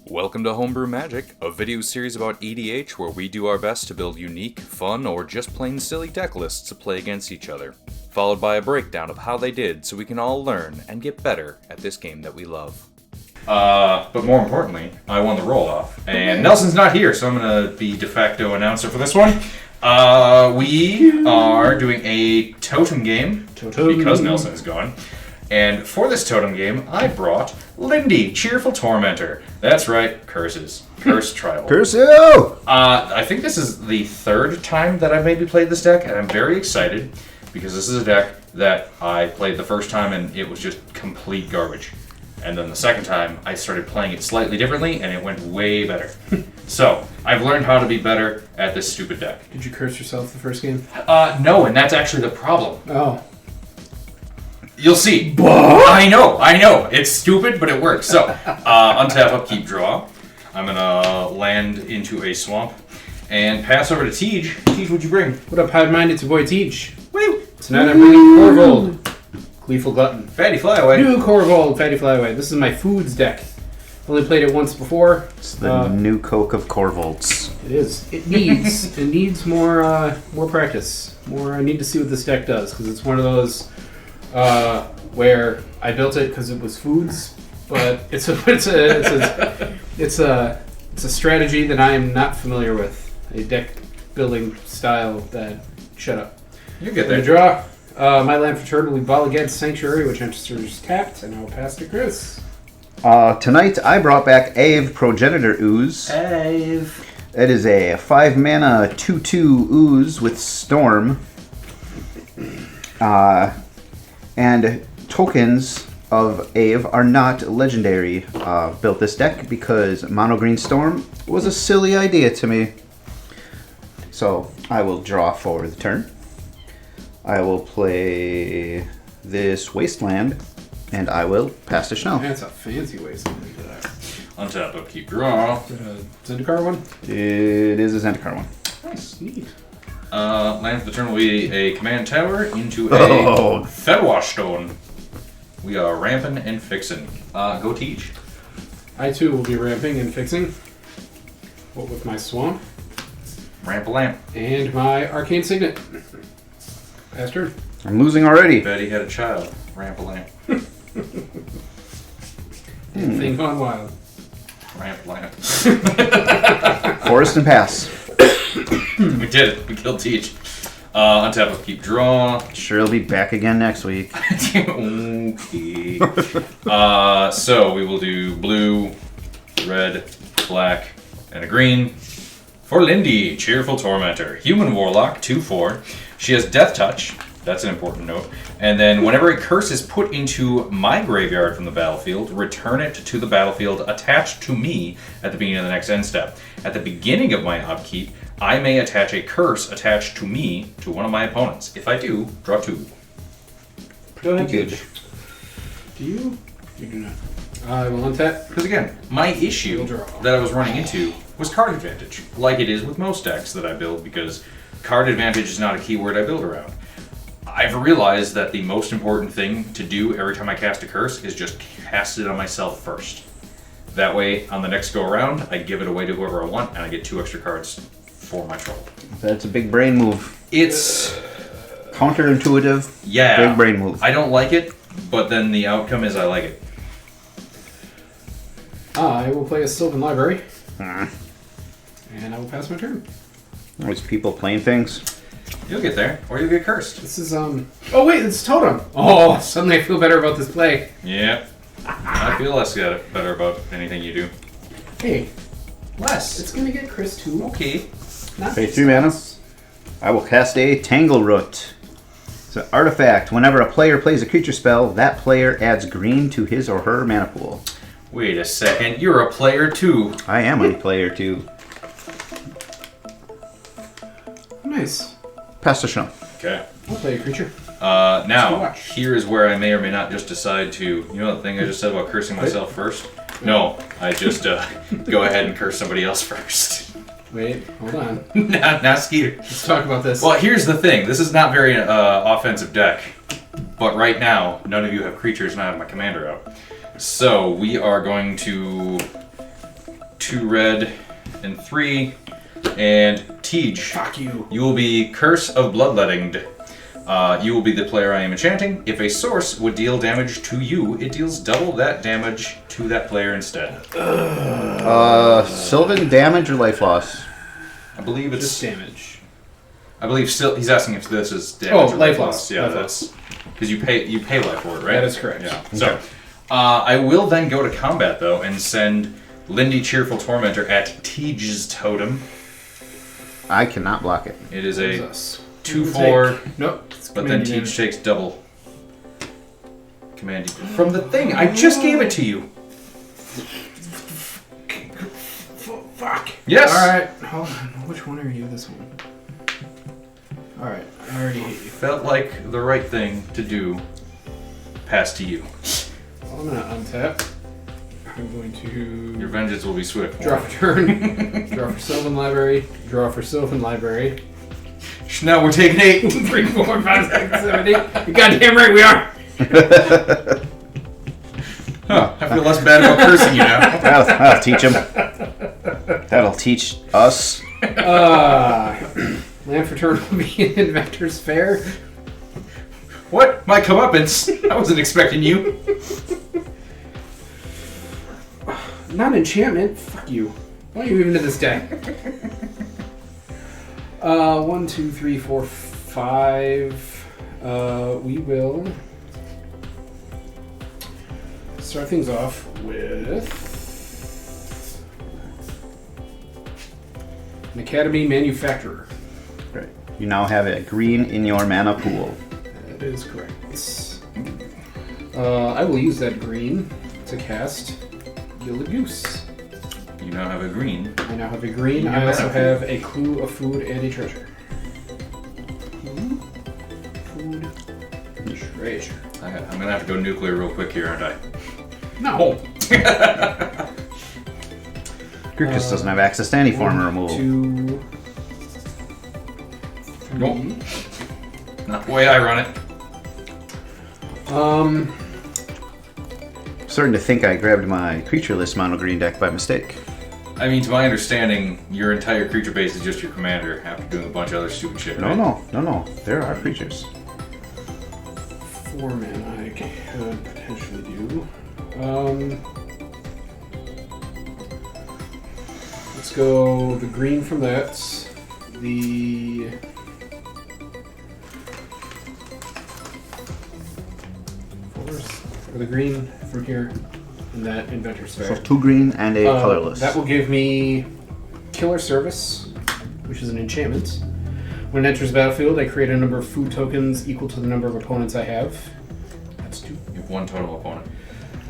Welcome to Homebrew Magic, a video series about EDH where we do our best to build unique, fun, or just plain silly deck lists to play against each other, followed by a breakdown of how they did so we can all learn and get better at this game that we love. But more importantly, I won the roll-off, and Nelson's not here, so I'm going to be de facto announcer for this one. We are doing a totem game, because Nelson is gone. And for this totem game, I brought Lynde, Cheerful Tormentor. That's right, curses. Curse tribal. Curse you! I think this is the third time that I've maybe played this deck, and I'm very excited, because this is a deck that I played the first time and it was just complete garbage. And then the second time, I started playing it slightly differently, and it went way better. So, I've learned how to be better at this stupid deck. Did you curse yourself the first game? No, and that's actually the problem. Oh. You'll see. I know. It's stupid, but it works. So, untap, upkeep, draw. I'm going to land into a swamp and pass over to Tej. Tej, what'd you bring? What up, Hive-Mind? It's your boy Tej. Woo! Tonight I'm bringing Korvold, Gleeful Glutton. Fatty Flyaway. New Korvold, Fatty Flyaway. This is my foods deck. Only played it once before. It's the new Coke of Korvolds. It is. It needs more practice. I need to see what this deck does, because it's one of those where I built it because it was foods, but it's a strategy that I am not familiar with. A deck building style that shut up. You get I'm there. gonna draw. My land for turn will be Balaged's Sanctuary, which enters tapped, and I will pass to Chris. Tonight I brought back Aeve Progenitor Ooze. Aeve. It is a 5-mana 2/2 ooze with Storm. And tokens of Aeve are not legendary. Built this deck because Mono Green Storm was a silly idea to me. So I will draw for the turn. I will play this Wasteland, and I will pass to Schnell. That's a fancy wasteland. Untap, upkeep, draw. Is that a Zendikar one? It is a Zendikar one. Nice, neat. Land for the turn will be a command tower into a Fedwash Stone. We are ramping and fixing. Go Tej. I too will be ramping and fixing. What with my swamp Ramp a lamp. and my arcane signet. Pass turn. I'm losing already. Betty had a child. Ramp a lamp. Thing gone wild. Ramp a lamp. Forest and pass. We did it. We killed Tej. Untap, upkeep, draw. Sure, he'll be back again next week. Okay. So we will do blue, red, black, and a green. For Lynde, Cheerful Tormentor. Human Warlock, 2/4. She has Death Touch. That's an important note. And then whenever a curse is put into my graveyard from the battlefield, return it to the battlefield attached to me at the beginning of the next end step. At the beginning of my upkeep, I may attach a curse attached to me to one of my opponents. If I do, draw 2. Good. Do you? You do not. I will untap. Because again, my issue that I was running into was card advantage, like it is with most decks that I build, because card advantage is not a keyword I build around. I've realized that the most important thing to do every time I cast a curse is just cast it on myself first. That way, on the next go around, I give it away to whoever I want, and I get 2 extra cards for my troll. That's a big brain move. It's Counterintuitive. yeah, Big brain move. I don't like it, but then the outcome is I like it. I will play a Sylvan Library, Ah, and I will pass my turn. Always people playing things. You'll get there, or you'll get cursed. This is, Oh, wait, it's Totem. Oh, suddenly I feel better about this play. Yeah, I feel less better about anything you do. Hey, Less. it's gonna get Chris too. Okay. Not Pay just 3 mana. us. I will cast a Tangle Root. It's an artifact. Whenever a player plays a creature spell, that player adds green to his or her mana pool. Wait a second, you're a player too. I am a player too. Nice. Pass to Sean. Okay. I'll play a creature. Now, watch. here is where I may or may not just decide to, you know that thing I just said about cursing myself first? No, I just go ahead and curse somebody else first. Wait, hold on. Now, Skeeter. Let's talk about this. Well, here's the thing. This is not very offensive deck, but right now, none of you have creatures and I have my commander out. So, we are going to 2 red, and 3. And Tej. Fuck you. You will be Curse of Bloodletting. You will be the player I am enchanting. If a source would deal damage to you, it deals double that damage to that player instead. Sylvan damage or life loss? I believe it's Just damage. I believe still he's asking if this is damage or life loss. Yeah, Life that's because you pay life for it, right? That is correct. Yeah. So I will then go to combat though and send Lynde Cheerful Tormentor at Tej's totem. I cannot block it. It is a Jesus. 2/4. Nope. But then Tej takes double. Command from the thing. I just gave it to you. Fuck. Yes. Alright. Hold on. Which one are you? This one. Alright. I already hate you. Felt like the right thing to do. Pass to you. Well, I'm gonna untap. I'm going to Your vengeance will be swift. draw for turn. Draw for Sylvan Library. Draw for Sylvan Library. Now we're taking 8. 3, 4, 5, 6, 7, 8. You're goddamn right we are. Huh. I feel less bad about cursing you now. That'll teach him. That'll teach us. Land for turn will be in Inventor's Fair. What? My comeuppance? I wasn't expecting you. Not enchantment. Fuck you. Why are you even to this deck? 1, 2, 3, 4, 5. We will start things off with an Academy Manufacturer. Right. You now have a green in your mana pool. That is correct. I will use that green to cast Gilded Goose. You now have a green. I now have a green. Your I also mana have a clue, a food, and a treasure. Food, treasure. I'm gonna have to go nuclear real quick here, aren't I? No. Kirkus doesn't have access to any form of removal. 2, 3. Nope. Not the way I run it. Starting to think I grabbed my creatureless mono green deck by mistake. I mean, to my understanding, your entire creature base is just your commander after doing a bunch of other stupid shit, right? No. There are creatures. 4 mana I could potentially do. Let's go the green from that. The the green from here in that Inventor's Fair. So 2 green and a colorless. That will give me Killer Service, which is an enchantment. When it enters the battlefield, I create a number of food tokens equal to the number of opponents I have. That's 2. You have 1 total opponent.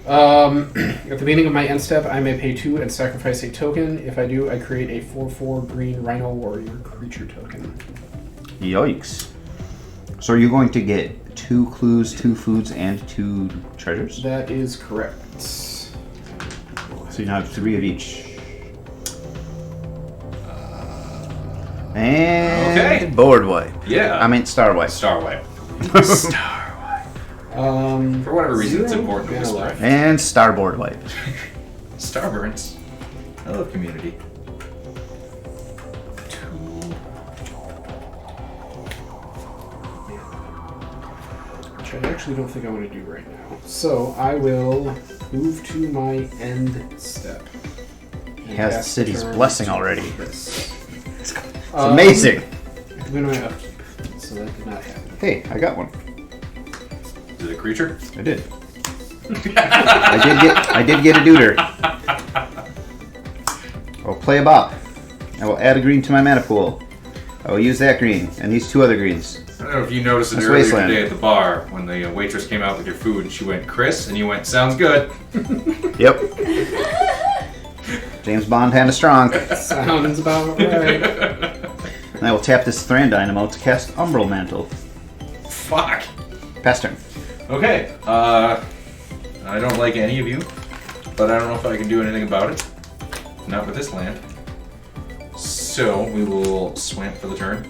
At the beginning of my end step, I may pay 2 and sacrifice a token. If I do, I create a 4/4 green Rhino Warrior creature token. Yikes. So are you going to get 2 clues, 2 foods, and 2 treasures? That is correct. So you now have 3 of each. And Okay. board wipe. Yeah. I mean star wipe. Star Wipe. Star For whatever reason, it's 0 important to mana whisper. left. And starboard wipe. Starburns. I love community. 2. Which I actually don't think I want to do right now. So I will move to my end step. He has the city's blessing already. This. It's amazing. I'm going to upkeep, so that did not happen. Hey, I got one. Is it a creature? I did. I did get a duder. I'll play a bop. I will add a green to my mana pool. I will use that green and these 2 other greens. I don't know if you noticed it That's earlier Wasteland. today at the bar when the waitress came out with your food and she went, Chris, and you went, sounds good. Yep. James Bond hand is strong. Sounds about right. And I will tap this Thran Dynamo to cast Umbral Mantle. Fuck. Pass turn. Okay. I don't like any of you, but I don't know if I can do anything about it. Not with this land. So we will swamp for the turn.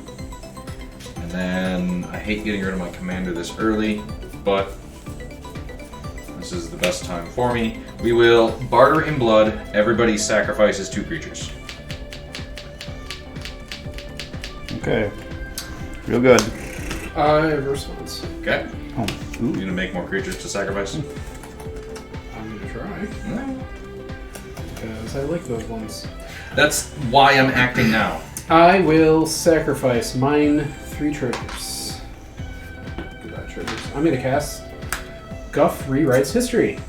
And then I hate getting rid of my commander this early, but let's this is the best time for me. We will barter in blood. Everybody sacrifices 2 creatures. Okay. Real good. I have a response. Okay. Oh. You Ooh. gonna make more creatures to sacrifice? I'm gonna try. No. Because I like those ones. That's why I'm acting now. I will sacrifice mine 3 triggers. Goodbye, triggers. I'm gonna cast Guff Rewrites History.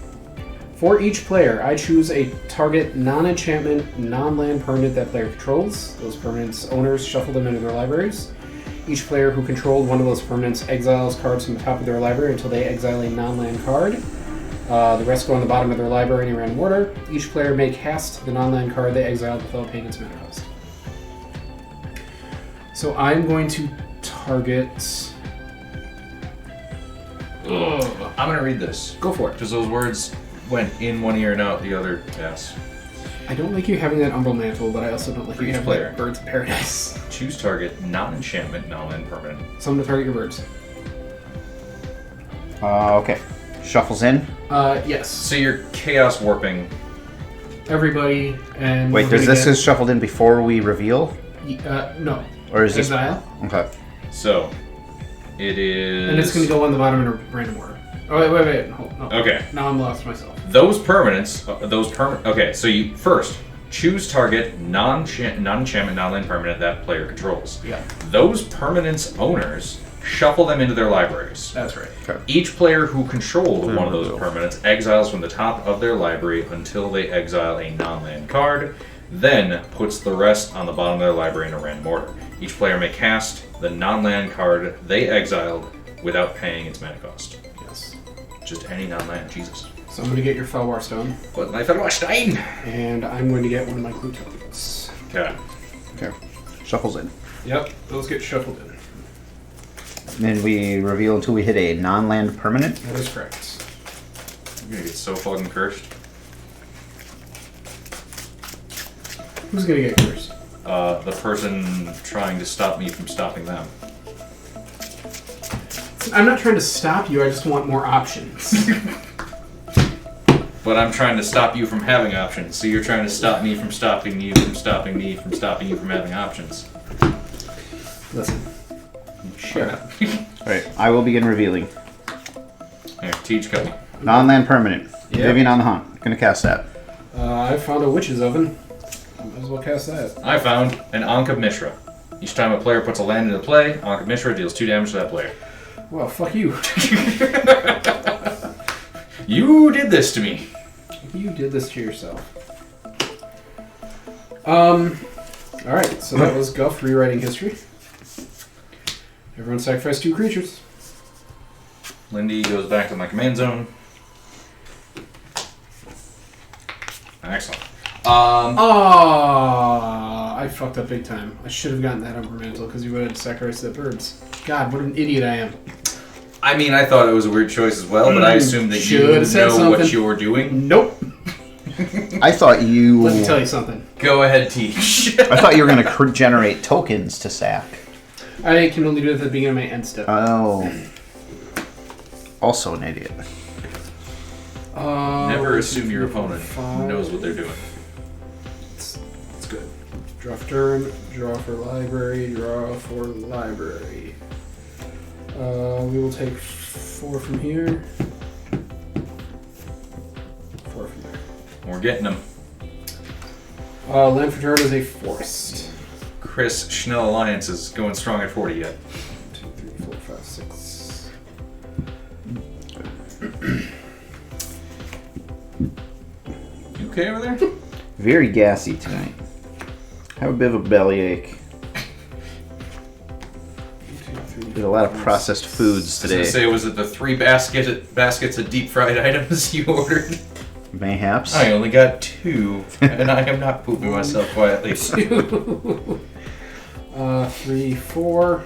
For each player, I choose a target non-enchantment, non-land permanent that player controls. Those permanents' owners shuffle them into their libraries. Each player who controlled one of those permanents exiles cards from the top of their library until they exile a non-land card. The rest go on the bottom of their library in random order. Each player may cast the non-land card they exiled without paying its mana cost. So I'm going to target... I'm gonna read this. Go for it. Because those words went in one ear and out the other ass. I don't like you having that Umbral Mantle, but I also don't like For you each having player. that Birds of Paradise. Choose target, non-enchantment, non-land permanent. So I'm going to target your birds. Okay. Shuffles in. Yes. So you're chaos warping. Everybody and... Wait, we're does gonna this is shuffled in before we reveal? no. Or is this... Exile. Okay. So, it is... And it's going to go on the bottom in a random order. Oh, wait. Hold, no. Okay. Now I'm lost myself. Those permanents, okay, so you first choose target non-enchantment, non-land permanent that player controls. Yeah. Those permanents' owners shuffle them into their libraries. That's right. Okay. Each player who controlled one of those permanents exiles from the top of their library until they exile a non-land card, then puts the rest on the bottom of their library in a random order. Each player may cast the non-land card they exiled without paying its mana cost. Yes. Just any non-land, Jesus. So I'm going to get your Felwar Stone, But my fellow Stein! and I'm going to get one of my Clue tokens. Okay. Okay. Shuffles in. Yep, those get shuffled in. And we reveal until we hit a non-land permanent. That is correct. I'm gonna get so fucking cursed. Who's going to get cursed? The person trying to stop me from stopping them. I'm not trying to stop you, I just want more options. But I'm trying to stop you from having options, so you're trying to stop me from stopping you from stopping me from stopping you from having options. Listen. Shut up. Alright, I will begin revealing. Here, teach Cody. Non-land permanent. Yep. Vivian on the Hunt. Gonna cast that. I found a Witch's Oven. I might as well cast that. I found an Ankh of Mishra. Each time a player puts a land into play, Ankh of Mishra deals 2 damage to that player. Well, fuck you. You did this to me. You did this to yourself. Alright, so that was Guff rewriting history. Everyone sacrificed 2 creatures. Lynde goes back to my command zone. Excellent. I fucked up big time. I should have gotten that Umber Mantle because you would have sacrificed the birds. God, what an idiot I am. I mean, I thought it was a weird choice as well, but I assumed that you Should've said know what something. you were doing. Nope. I thought you... Let me tell you something. Go ahead, teach. I thought you were gonna generate tokens to sack. I can only do it at the beginning of my end step. Oh. Also an idiot. Never assume your opponent knows what they're doing. It's good. Draw for turn, draw for library, draw for library. We will take 4 from here. 4 from there. We're getting them. Land for turn is a forest. Chris Schnell Alliance is going strong at 40 yet. 2, 3, 4, 5, 6. You okay over there? Very gassy tonight. Have a bit of a bellyache. Did a lot of processed foods I was gonna today. say, was it the 3 baskets of deep fried items you ordered? Mayhaps. I only got 2, and I am not pooping myself quietly. 2. 3, 4.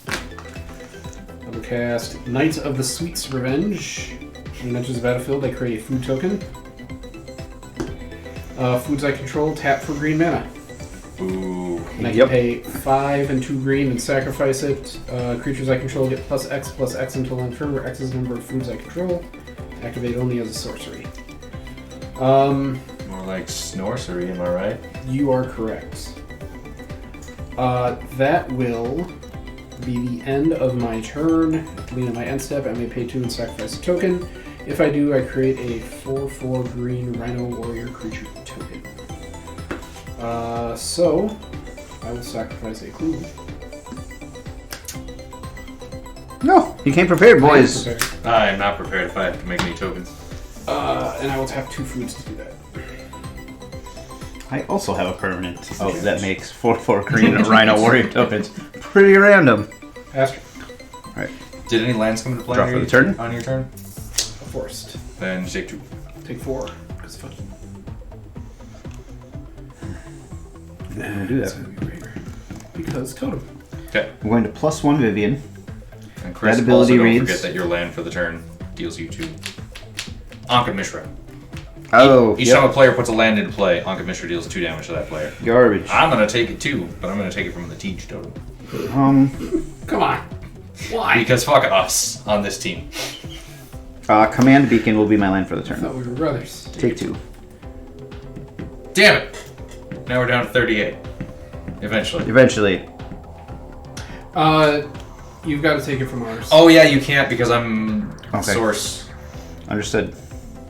I will cast Knight of the Sweet's Revenge. When it enters the battlefield, I create a food token. Foods I control, tap for green mana. Ooh. And I can pay 5 and 2 green and sacrifice it. Creatures I control get +X until end turn, where X is the number of foods I control. Activate only as a sorcery. More like snorcery, am I right? You are correct. That will be the end of my turn. At the beginning of my end step, I may pay 2 and sacrifice a token. If I do, I create a 4/4 green Rhino Warrior creature token. So, I will sacrifice a clue. No, you came prepared, boys. I'm not prepared if I have to make any tokens. And I will tap 2 foods to do that. I also have a permanent that makes 4/4 green Rhino Warrior tokens. Pretty random. Pastor. Alright. Did any lands come into play Draw for the turn? on your turn? Forced. Then take 2. Take 4. Because fuck you. I'm going to do It's that. going to be rare. Because totem. Okay. I'm going to +1 Vivian. And Chris, That ability also don't reads- forget that your land for the turn deals you 2. Ankh Mishra. Oh, Each time a player puts a land into play, Ankh Mishra deals 2 damage to that player. Garbage. I'm gonna take it too, but I'm gonna take it from the Teach totem. Come on. Why? Because fuck us on this team. Command Beacon will be my land for the I turn. thought we were brothers. Take 2. Damn it! Now we're down to 38. Eventually. Eventually. You've got to take it from ours. Oh yeah, you can't because I'm source. Understood.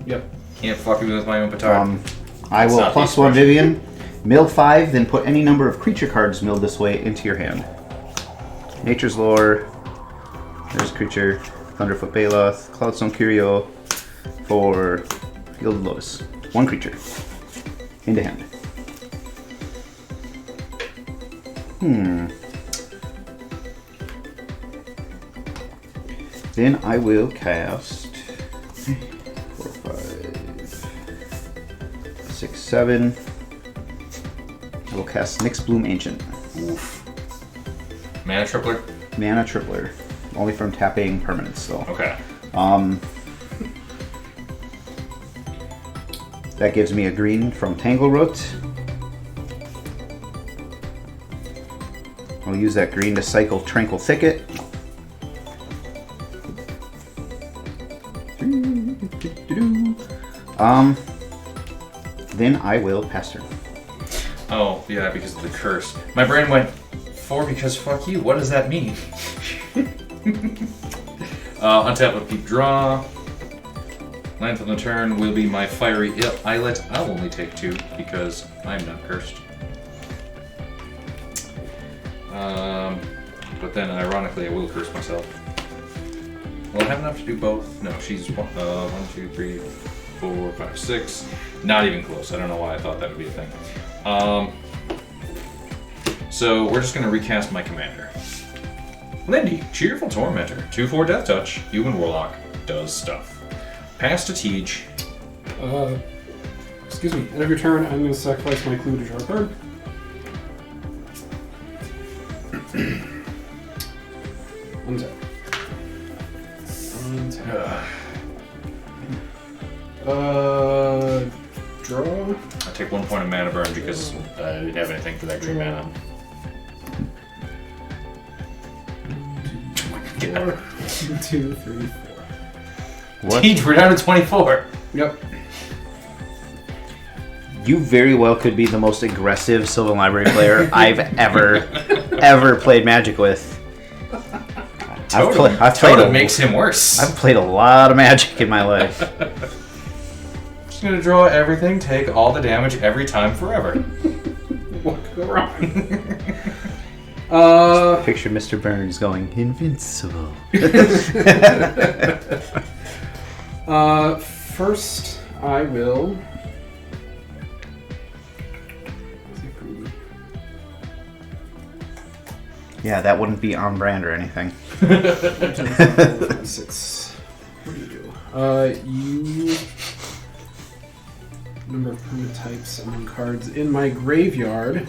Yep. Can't fuck me with my own petard. I will not the +1 expression. Vivian. Mill 5, then put any number of creature cards milled this way into your hand. Nature's Lore. There's creature. Thunderfoot Baloth. Cloudstone Curio. For Gilded Lotus. 1 creature. Into hand. Then I will cast 4, 5, 6, 7. I will cast Nyx Bloom Ancient. Oof. Mana tripler? Mana tripler. Only from tapping permanents though. Okay. That gives me a green from Tangle Root. I'll use that green to cycle Tranquil Thicket. Then I will pass turn. Oh, yeah, because of the curse. My brain went, 4 because fuck you. What does that mean? Untap upkeep draw. Land for the turn will be my Fiery Islet. I'll only take 2 because I'm not cursed. But then, ironically, I will curse myself. Will I have enough to do both? No, she's 1, 2, 3, 4, 5, 6. Not even close. I don't know why I thought that would be a thing. So we're just going to recast my commander. Lynde, Cheerful Tormentor, 2/4 Death Touch, Human Warlock, does stuff. Pass to Teach. Excuse me. End of your turn, I'm going to sacrifice my clue to draw a card. Untap. Draw. I take 1 point of mana burn because I didn't have anything for that green mana. 4, 2, 3, 4. What? Teach, we're down to 24. Yep. You very well could be the most aggressive Sylvan Library player I've ever played Magic with. Totem makes him worse. I've played a lot of Magic in my life. Just gonna draw everything, take all the damage every time forever. What could go wrong? Picture Mr. Burns going invincible. First, I will. Yeah, that wouldn't be on brand or anything. 6. What do you do? You. Number of permanent types among cards in my graveyard.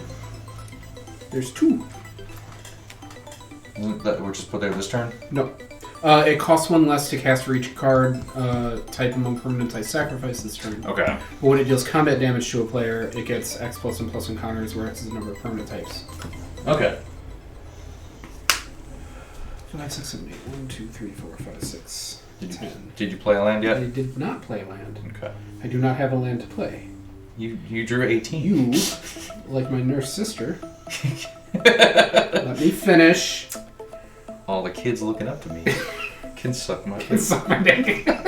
There's 2. That we're just put there this turn? No. It costs 1 less to cast for each card type among permanents I sacrifice this turn. Okay. But when it deals combat damage to a player, it gets X plus and plus encounters, where X is the number of permanent types. Okay. 5, 6, 7, 8. 1, 2, 3, 4, 5, 6, 10. Did you play a land I yet? did not play land. Okay. I do not have a land to play. You drew 18. You, like my nurse sister, let me finish. All the kids looking up to me can suck my Can suck my dick. Oh,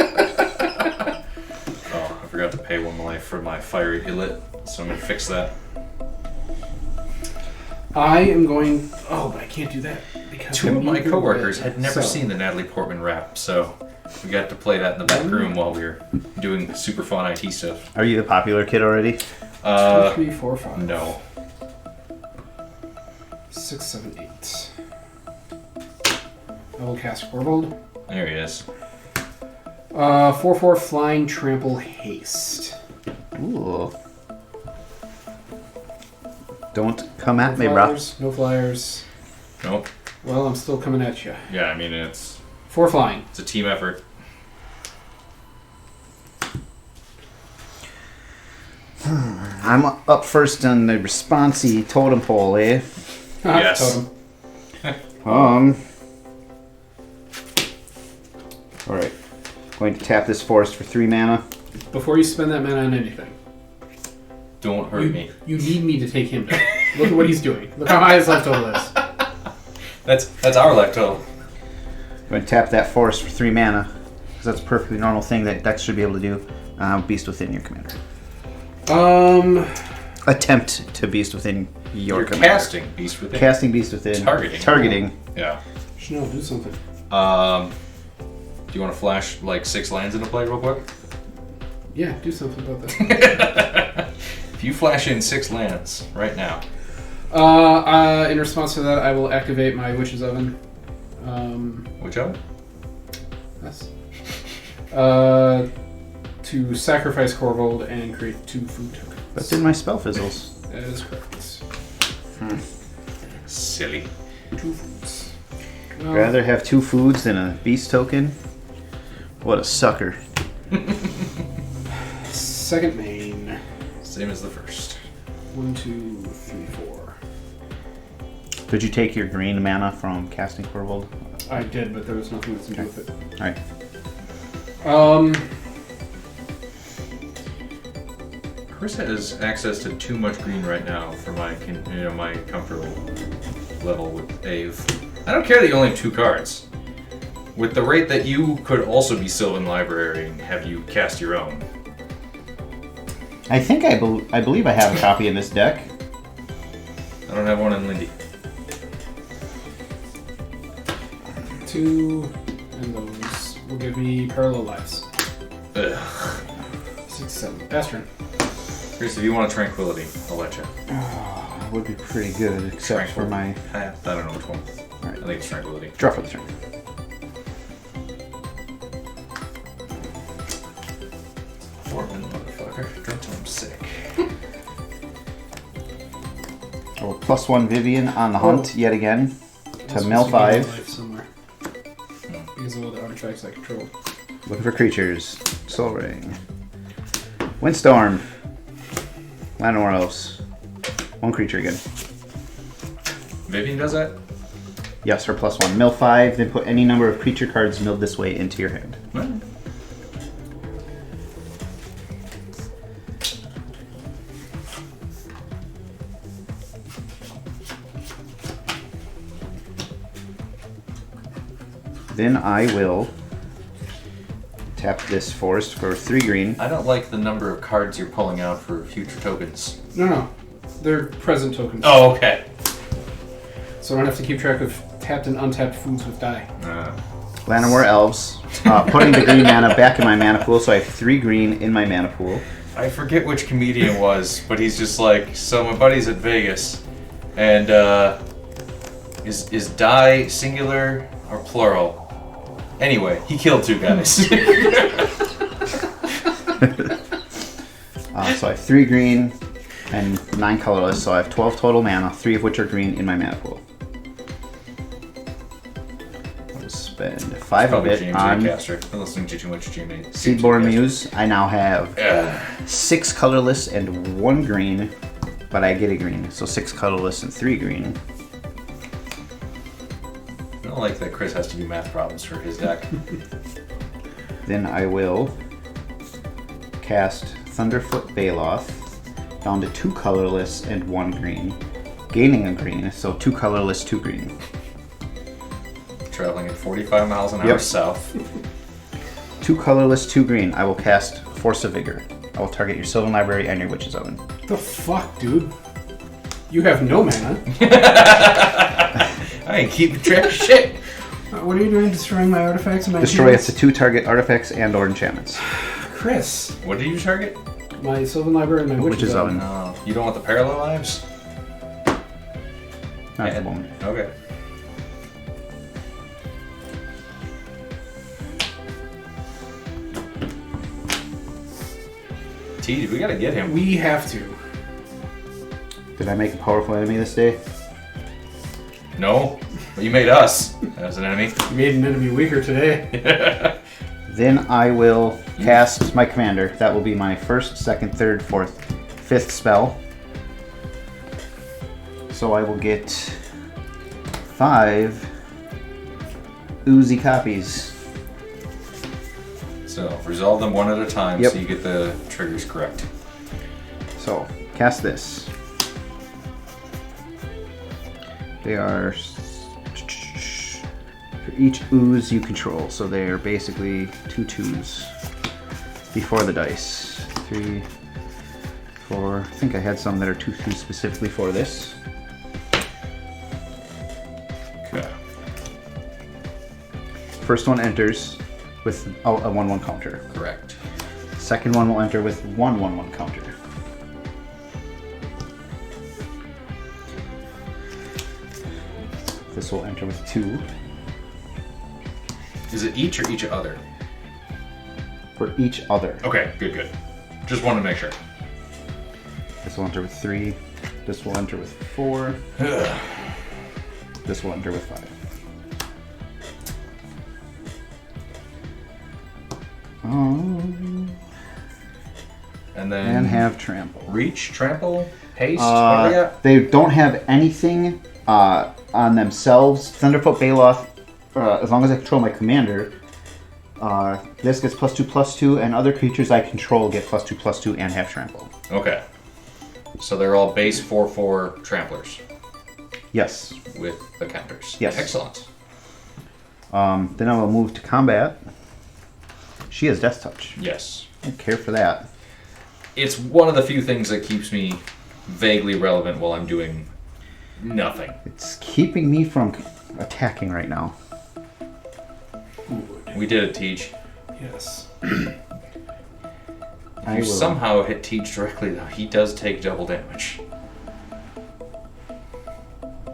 I forgot to pay 1 life for my fiery illit, so I'm gonna fix that. I am going. Oh, but I can't do that because 2 I of my need the coworkers red. had never So, seen the Natalie Portman rap, so we got to play that in the back room while we were doing super fun IT stuff. Are you the popular kid already? 2, 3, 4, 5. No. 6, 7, 8. I will cast Korvold. There he is. 4/4 flying trample haste. Ooh. Don't come at No me, bro. flyers. No flyers. Nope. Well, I'm still coming at you. Yeah, I mean, it's 4 flying. a team effort. I'm up first on the responsey totem pole, eh? Yes. Totem. Alright. Going to tap this forest for 3 mana. Before you spend that mana on anything, Don't hurt me. you need me to take him down. Look at what he's doing. Look how high his life total is. That's our life total. Going to tap that forest for 3 mana. Because that's a perfectly normal thing that decks should be able to do. Beast within your commander. Attempt to beast within your You're commander. casting Beast Within. Casting beast within. Targeting. Targeting. Yeah. Chanel, do something. Do you want to flash like 6 lands into play real quick? Yeah, do something about that. If you flash in 6 lands right now. In response to that, I will activate my Witch's Oven. Which one? Yes. To sacrifice Korvold and create 2 food tokens. That's in my spell fizzles. That is correct. Silly. 2 foods. Rather have 2 foods than a beast token. What a sucker. Second main. Same as the first. 1, 2, 3, 4. Did you take your green mana from casting Korvold? I did, but there was nothing that's to do with it. Alright. Chris has access to too much green right now for my my comfort level with Aeve. I don't care that you only have 2 cards. With the rate that you could also be Sylvan Library and have you cast your own. I think I believe I have a copy in this deck. I don't have one in Lynde. 2, and those will give me parallel lives. Ugh. 6, 7. Pass turn. Chris, if you want a Tranquility, I'll let you. That would be pretty good, except for my I don't know which one. Alright. I think it's Tranquility. draw for the turn. Portman, motherfucker. Drink till I'm sick. Oh, +1 Vivian on the hunt yet again to mill Supposed to be in 5. life somewhere. Because of all the artifacts I control. Looking for creatures. Soul Ring. Windstorm. Land nowhere else. 1 creature again. Vivian does that? Yes, for +1. Mill 5, then put any number of creature cards milled this way into your hand. Well, Then I will tap this forest for 3 green. I don't like the number of cards you're pulling out for future tokens. No. They're present tokens. Oh, okay. So I don't have to keep track of tapped and untapped foods with die. Llanowar Elves. Putting the green mana back in my mana pool, so I have 3 green in my mana pool. I forget which comedian it was, but he's just like, so my buddy's at Vegas, and is die singular or plural? Anyway, he killed 2 guys. So I have 3 green and 9 colorless, so I have 12 total mana, 3 of which are green in my mana pool. That was spend 5 of Probably it James on Caster. I'm listening to too much James. Seedborn Muse. I now have 6 colorless and 1 green, but I get a green, so 6 colorless and 3 green. I don't like that Chris has to do math problems for his deck. Then I will cast Thunderfoot Baloth down to 2 colorless and 1 green, gaining a green, so 2 colorless, 2 green. Traveling at 45 miles an hour Yep. south. 2 colorless, 2 green. I will cast Force of Vigor. I will target your Sylvan Library and your Witch's Oven. The fuck, dude? You have no mana. I ain't keeping track of shit. What are you doing destroying my artifacts and my Destroy up enchantments? to 2 target artifacts and or enchantments. Chris. What did you target? My Sylvan Library and my Witch's Witch's Oven. Oven. No. You don't want the parallel lives? Not at the moment. Okay. T, we gotta get him. We have to. Did I make a powerful enemy this day? No, but you made us as an enemy. You made an enemy weaker today. Then I will cast my commander. That will be my 1st, 2nd, 3rd, 4th, 5th spell. So I will get 5 oozy copies. So resolve them one at a time Yep. so you get the triggers correct. So, cast this. They are for each ooze you control, so they are basically 2 2s before the dice. 3, 4. I think I had some that are 2 2s specifically for this. Okay. First one enters with a 1/1 counter. Correct. Second one will enter with 1/1 counter. This will enter with 2 Is it each or each other? for each other. Okay, good, good. Just wanted to make sure. This will enter with 3. This will enter with 4. This will enter with 5. And then And have trample. reach, trample, haste. What do we got? They don't have anything on themselves. Thunderfoot Baloth, as long as I control my commander, this gets +2/+2, and other creatures I control get +2/+2 and have trample. Okay. So they're all base 4/4 tramplers Yes. with the counters. Yes. Excellent. Then I will move to combat. She has Death Touch. Yes. I don't care for that. It's one of the few things that keeps me vaguely relevant while I'm doing nothing. It's keeping me from attacking right now. We did it, Teach. Yes. I You will. somehow hit Teach directly, though. He does take double damage.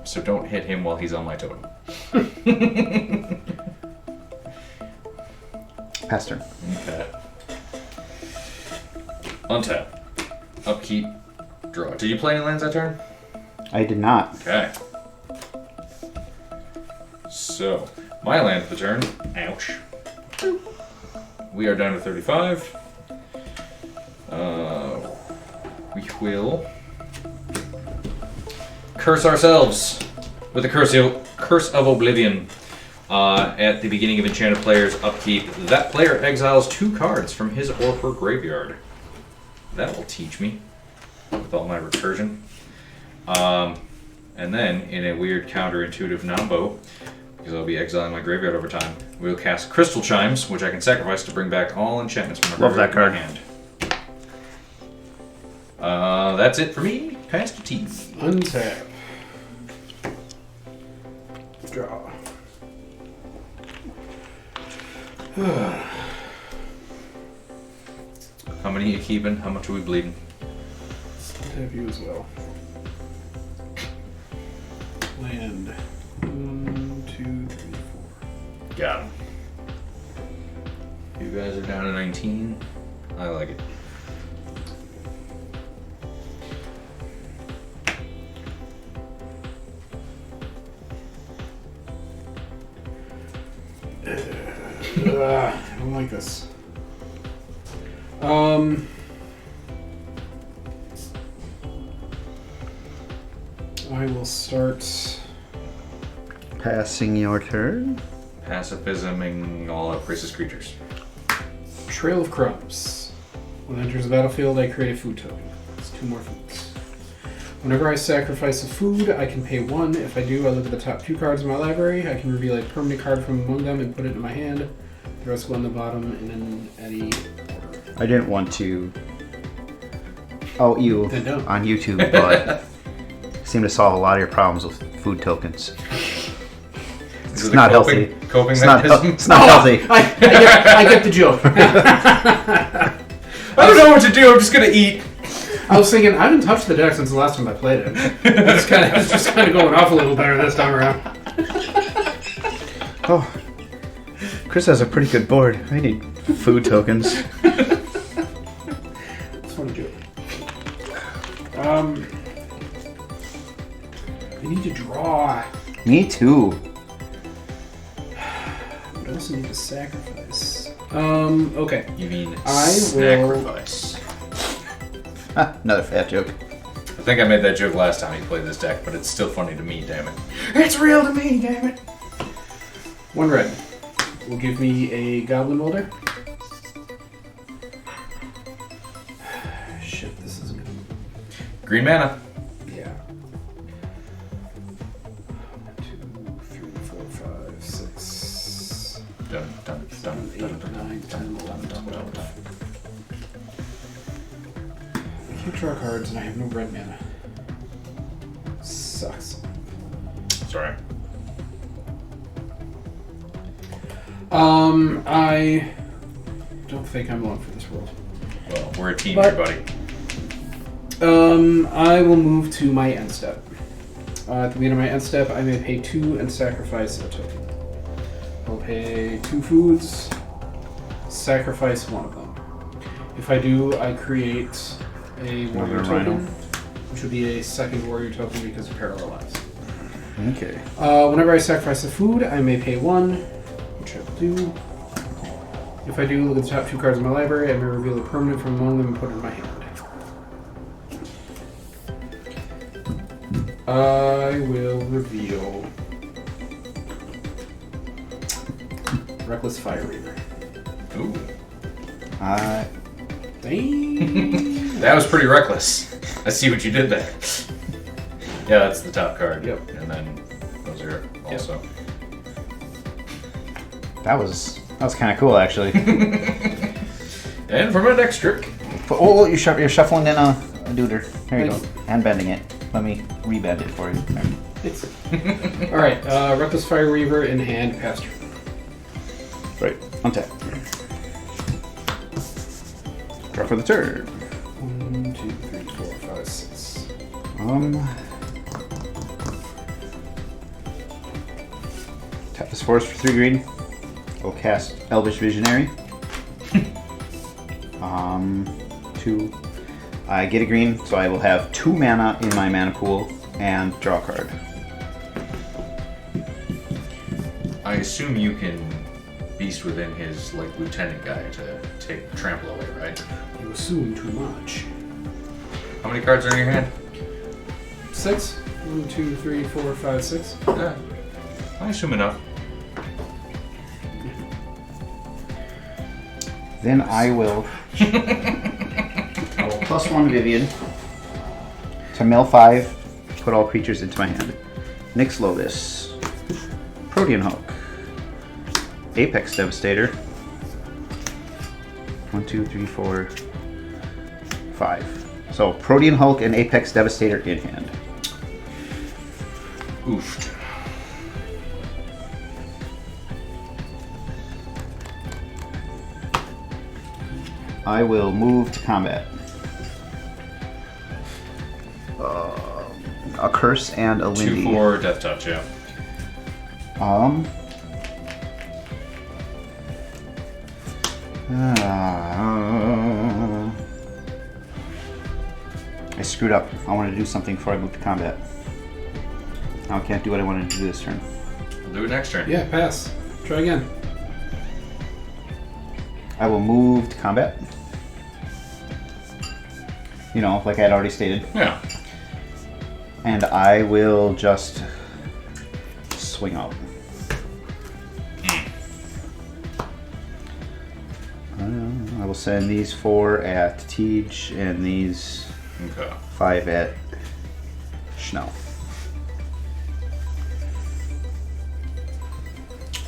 So don't hit him while he's on my totem. Pass turn. Okay. Untap. Upkeep. Draw. Did you play any lands that turn? I did not. Okay. So, my land of the turn. Ouch. We are down to 35. We will curse ourselves with the Curse of Oblivion. At the beginning of enchanted player's upkeep, that player exiles 2 cards from his or her graveyard. That will teach me with all my recursion. And then, in a weird counterintuitive nombo, because I'll be exiling my graveyard over time, we'll cast Crystal Chimes, which I can sacrifice to bring back all enchantments from my Love that graveyard card. to my hand. That's it for me. Pass to T. Untap. Draw. How many are you keeping? How much are we bleeding? Have you as well. Land. 1, 2, 3, 4. Got him. You guys are down to 19. I like it. I don't like this. I will start. Passing your turn. Pacifisming all racist creatures. Trail of Crumbs. When it enters the battlefield, I create a food token. It's 2 more foods. Whenever I sacrifice a food, I can pay 1. If I do, I look at the top 2 cards in my library. I can reveal a permanent card from among them and put it in my hand. The rest go on the bottom in any order. I didn't want to out you Then don't. on YouTube, but seem to solve a lot of your problems with food tokens. It's not healthy. Coping It's not, mechanism. it's not healthy. I get the joke. I don't know what to do. I'm just gonna eat. I was thinking, I haven't touched the deck since the last time I played it. It's just kind of going off a little better this time around. Oh, Chris has a pretty good board. I need food tokens. It's funny joke. I need to draw. Me too. I also need to sacrifice. Okay. You mean I sacrifice? Another fat joke. I think I made that joke last time you played this deck, but it's still funny to me, damn it. It's real to me, damn it. 1 red will give me a Goblin Molder. Shit, this is gonna... Green mana. Yeah. 1, 2, 3, 4, 5, 6, Dun, dun, dun, 8, dun, dun, 9, 10, dun, 11, dun, 12. dun. I can't draw cards and I have no red mana. Sucks. Sorry. I don't think I'm long for this world. Well, we're a team But- here, buddy. I will move to my end step. At the beginning of my end step, I may pay 2 and sacrifice a token. I'll pay 2 foods, sacrifice 1 of them. If I do, I create a warrior Another token, rhino. which would be a second warrior token because of parallel lives. Okay. Whenever I sacrifice a food, I may pay 1, which I will do. If I do, look at the top 2 cards in my library, I may reveal a permanent from among them and put it in my hand. I will reveal Reckless Fire Reaver. Ooh. Dang. That was pretty reckless. I see what you did there. Yeah, that's the top card. Yep. And then those are also. That was kind of cool, actually. And for my next trick. Oh, you're shuffling in a duder. There you Thanks. go. And bending it. Let me rebend it for you. There. Alright, Reckless Fire Reaver in hand, pass turn. Right. Untap. Draw for the turn. 1, 2, 3, 4, 5, 6. Tap this forest for 3 green. We'll cast Elvish Visionary. 2. I get a green, so I will have 2 mana in my mana pool and draw a card. I assume you can beast within his lieutenant guy to take trample away, right? You assume too much. How many cards are in your hand? 6? 1, 2, 3, 4, 5, 6. Yeah. I assume enough. Then I will +1 Vivian to mill 5, put all creatures into my hand. Nyx Lotus, Protean Hulk, Apex Devastator. 1, 2, 3, 4, 5. So Protean Hulk and Apex Devastator in hand. Oof. I will move to combat. A curse and a Lynde. 2 for Death Touch, yeah. I screwed up. I wanted to do something before I moved to combat. Now I can't do what I wanted to do this turn. We'll do it next turn. Yeah, pass. Try again. I will move to combat. You know, like I had already stated. Yeah. And I will just swing out. I will send these 4 at Tej and these Okay. 5 at Schnell.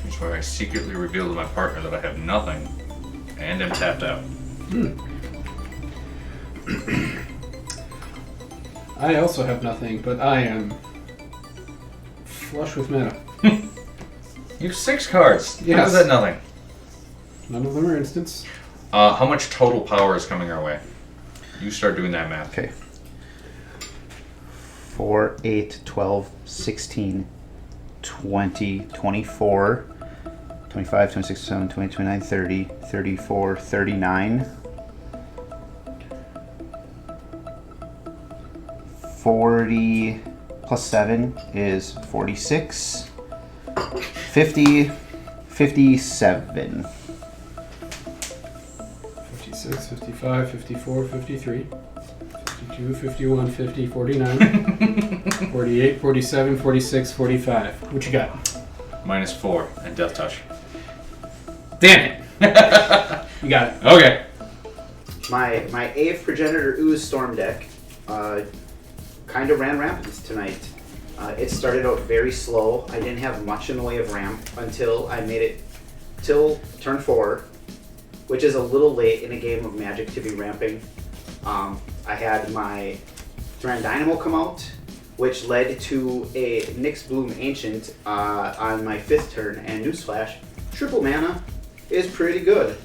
Which is where I secretly reveal to my partner that I have nothing and am tapped out. I also have nothing, but I am flush with mana. You have 6 cards. Yes. How is that nothing? None of them are instants. How much total power is coming our way? You start doing that math. Okay. 4, 8, 12, 16, 20, 24, 25, 26, 27, 28, 29, 30, 34, 39. 40 plus 7 is 46. 50, 57. 56, 55, 54, 53, 52, 51, 50, 49, 48, 47, 46, 45. What you got? -4 and Death Touch. Damn it! You got it. Okay. My Aeve Progenitor Ooze Storm deck kind of ran rampant tonight. It started out very slow. I didn't have much in the way of ramp until I made it till turn 4, which is a little late in a game of Magic to be ramping. I had my Thran Dynamo come out, which led to a Nyx Bloom Ancient on my 5th turn, and newsflash, triple mana is pretty good.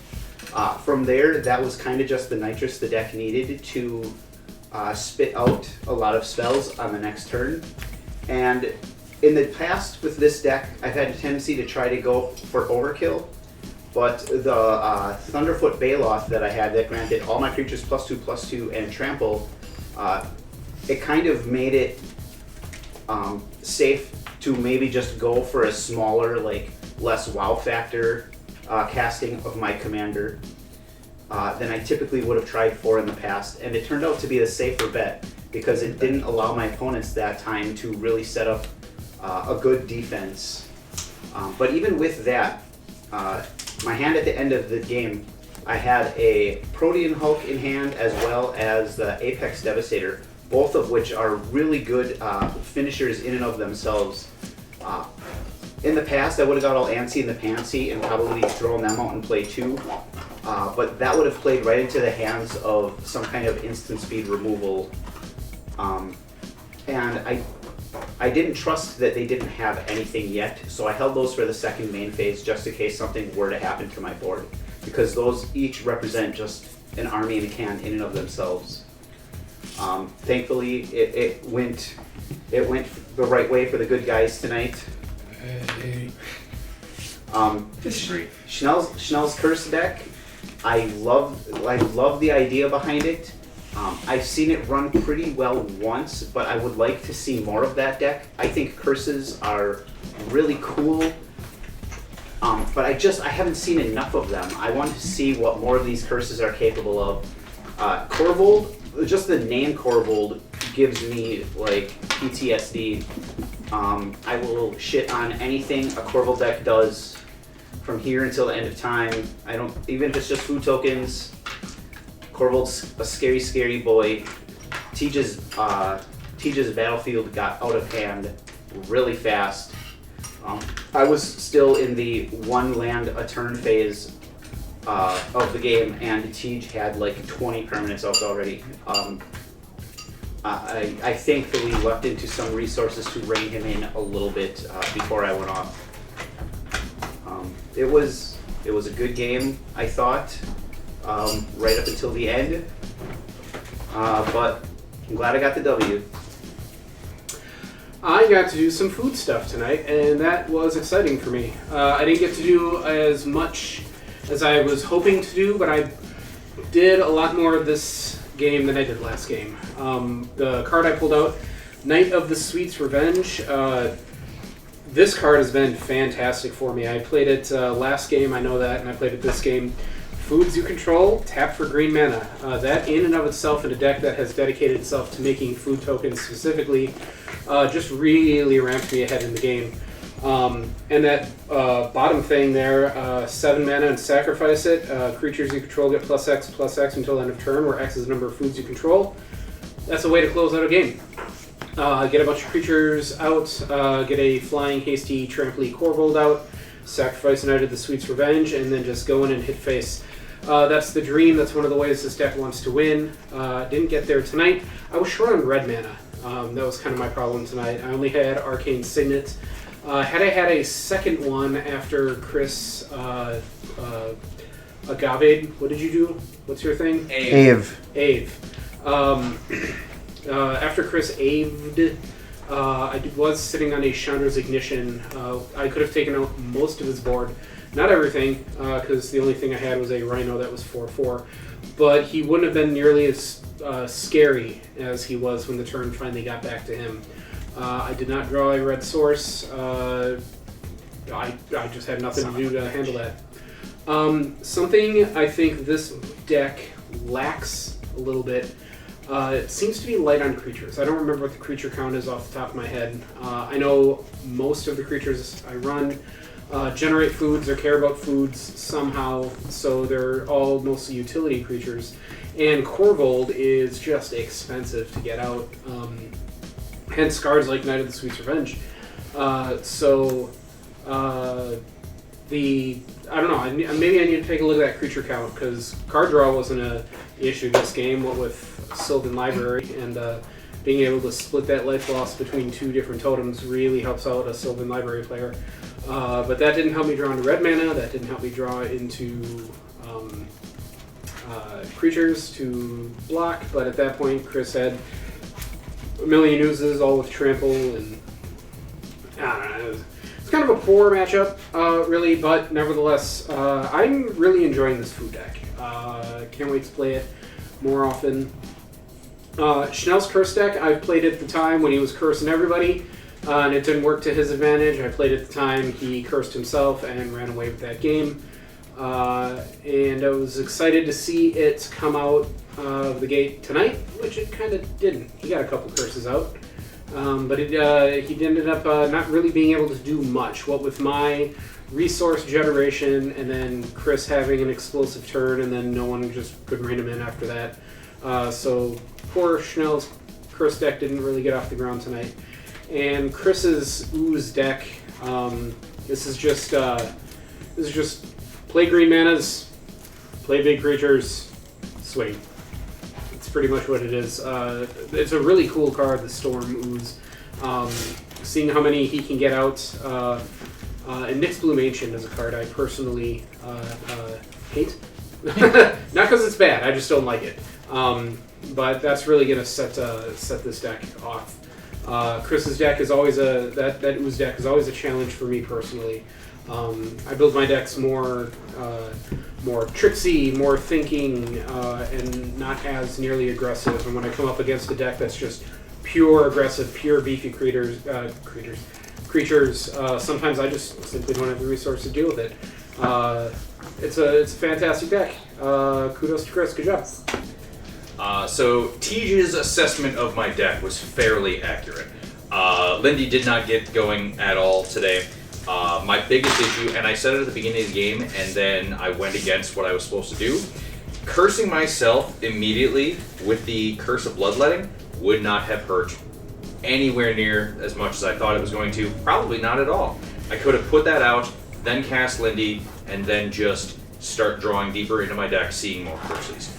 From there, that was kind of just the nitrous the deck needed to spit out a lot of spells on the next turn. And in the past with this deck, I've had a tendency to try to go for overkill, but the Thunderfoot Baloth that I had that granted all my creatures +2/+2 and trample, it kind of made it safe to maybe just go for a smaller, like less wow factor casting of my commander than I typically would have tried for in the past, and it turned out to be the safer bet because it didn't allow my opponents that time to really set up a good defense. But even with that, my hand at the end of the game, I had a Protean Hulk in hand as well as the Apex Devastator, both of which are really good finishers in and of themselves. In the past, I would have got all antsy in the pantsy and probably thrown them out in play 2, but that would have played right into the hands of some kind of instant speed removal. And I didn't trust that they didn't have anything yet, so I held those for the second main phase just in case something were to happen to my board, because those each represent just an army in a can in and of themselves. Thankfully, it went the right way for the good guys tonight. Disagree. Schnell's Curse deck, I love the idea behind it. I've seen it run pretty well once, but I would like to see more of that deck. I think curses are really cool, but I haven't seen enough of them. I want to see what more of these curses are capable of. Korvold, just the name Korvold gives me like PTSD. I will shit on anything a Korvold deck does from here until the end of time. Even if it's just food tokens. Korvold's a scary, scary boy. Tej's battlefield got out of hand really fast. I was still in the 1 land a turn phase of the game, and Tej had like 20 permanents out already. I thankfully left into some resources to rein him in a little bit before I went off. It was a good game, I thought. Right up until the end, but I'm glad I got the W. I got to do some food stuff tonight, and that was exciting for me. I didn't get to do as much as I was hoping to do, but I did a lot more of this game than I did last game. The card I pulled out, Knight of the Sweet's Revenge. This card has been fantastic for me. I played it last game, I know that, and I played it this game. Foods you control, tap for green mana. That in and of itself in a deck that has dedicated itself to making food tokens specifically just really ramped me ahead in the game. And that bottom thing there, 7 mana and sacrifice it. Creatures you control get +X until end of turn, where X is the number of foods you control. That's a way to close out a game. Get a bunch of creatures out, get a flying, hasty, tramply Korvold out, sacrifice Knight of the Sweet's Revenge, and then just go in and hit face. That's the dream. That's one of the ways this deck wants to win. Didn't get there tonight. I was short on red mana. That was kind of my problem tonight. I only had Arcane Signet. Had I had a second one after Chris Agave, what did you do? What's your thing? Aeve. After Chris Aeved, I was sitting on a Chandra's Ignition. I could have taken out most of his board. Not everything, because the only thing I had was a Rhino that was 4/4. But he wouldn't have been nearly as scary as he was when the turn finally got back to him. I did not draw a red source. I just had nothing to do to handle that. Something I think this deck lacks a little bit, it seems to be light on creatures. I don't remember what the creature count is off the top of my head. I know most of the creatures I run generate foods or care about foods somehow, so they're all mostly utility creatures. And Korvold is just expensive to get out. Hence cards like Knight of the Sweet's Revenge. I don't know, maybe I need to take a look at that creature count, because card draw wasn't an issue this game, what with Sylvan Library, and being able to split that life loss between 2 different totems really helps out a Sylvan Library player. But that didn't help me draw into red mana, that didn't help me draw into creatures to block, but at that point Chris had a million uses, all with trample, and I don't know, it's kind of a poor matchup, really, but nevertheless, I'm really enjoying this food deck. Can't wait to play it more often. Schnell's curse deck, I've played at the time when he was cursing everybody, and it didn't work to his advantage. I played at the time he cursed himself and ran away with that game. And I was excited to see it come out of the gate tonight, which it kind of didn't. He got a couple curses out, but he ended up not really being able to do much. What with my resource generation and then Chris having an explosive turn, and then no one just could rein him in after that. So poor Schnell's curse deck didn't really get off the ground tonight. And Chris's Ooze deck, this is just play green manas, play big creatures, swing. It's pretty much what it is. It's a really cool card, the Storm Ooze. Seeing how many he can get out. And Nick's Bloom Ancient is a card I personally hate. Not because it's bad, I just don't like it. But that's really going to set this deck off. Chris's deck is always that Ooze deck is always a challenge for me personally. I build my decks more tricksy, more thinking, and not as nearly aggressive. And when I come up against a deck that's just pure aggressive, pure beefy creatures, sometimes I just simply don't have the resource to deal with it. It's a fantastic deck. Kudos to Chris. Good job. So Tej's assessment of my deck was fairly accurate. Lynde did not get going at all today. My biggest issue, and I said it at the beginning of the game, and then I went against what I was supposed to do, cursing myself immediately with the Curse of Bloodletting would not have hurt anywhere near as much as I thought it was going to. Probably not at all. I could have put that out, then cast Lynde, and then just start drawing deeper into my deck, seeing more curses.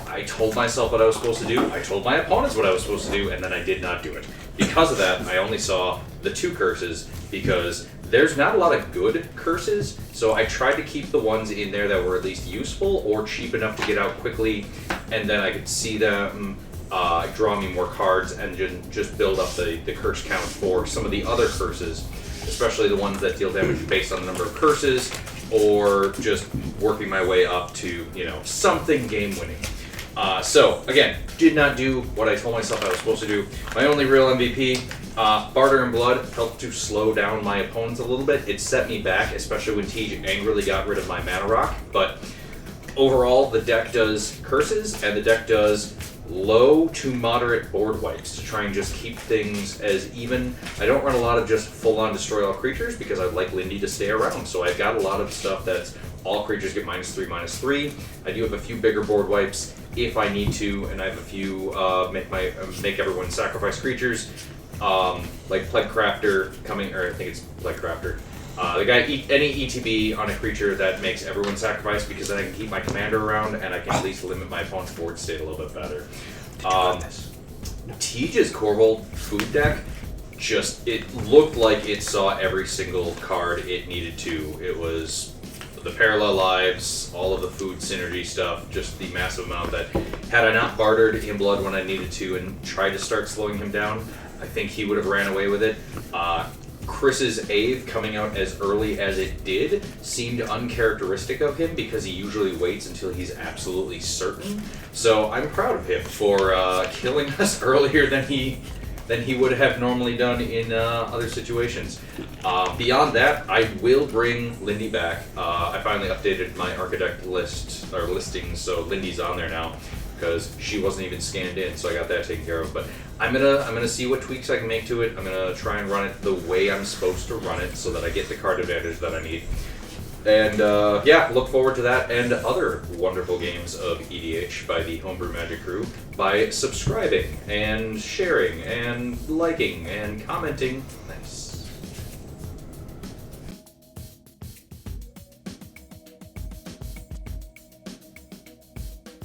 I told myself what I was supposed to do, I told my opponents what I was supposed to do, and then I did not do it. Because of that, I only saw the 2 curses, because there's not a lot of good curses, so I tried to keep the ones in there that were at least useful or cheap enough to get out quickly, and then I could see them draw me more cards and just build up the curse count for some of the other curses, especially the ones that deal damage based on the number of curses, or just working my way up to, something game-winning. So, again, did not do what I told myself I was supposed to do. My only real MVP, Barter and Blood, helped to slow down my opponents a little bit. It set me back, especially when Tej angrily got rid of my Mana Rock, but Overall, the deck does curses, and the deck does low to moderate board wipes to try and just keep things as even. I don't run a lot of just full-on destroy all creatures because I like Lynde to stay around, so I've got a lot of stuff that's all creatures get -3/-3. I do have a few bigger board wipes if I need to, and I have a few make everyone sacrifice creatures, like Plague Crafter coming, or I think it's Plague Crafter. The guy any ETB on a creature that makes everyone sacrifice, because then I can keep my commander around and I can at least limit my opponent's board state a little bit better. Tej's Korvold food deck, it looked like it saw every single card it needed to. It was the parallel lives, all of the food synergy stuff, just the massive amount that had I not bartered in blood when I needed to and tried to start slowing him down, I think he would have ran away with it. Chris's Aeve coming out as early as it did seemed uncharacteristic of him because he usually waits until he's absolutely certain. So I'm proud of him for killing us earlier than he would have normally done in other situations. Beyond that, I will bring Lynde back. I finally updated my architect listings, so Lindy's on there now because she wasn't even scanned in, so I got that taken care of. But I'm gonna see what tweaks I can make to it. I'm gonna try and run it the way I'm supposed to run it so that I get the card advantage that I need. And yeah, look forward to that and other wonderful games of EDH by the Homebrew Magic crew by subscribing and sharing and liking and commenting. Nice.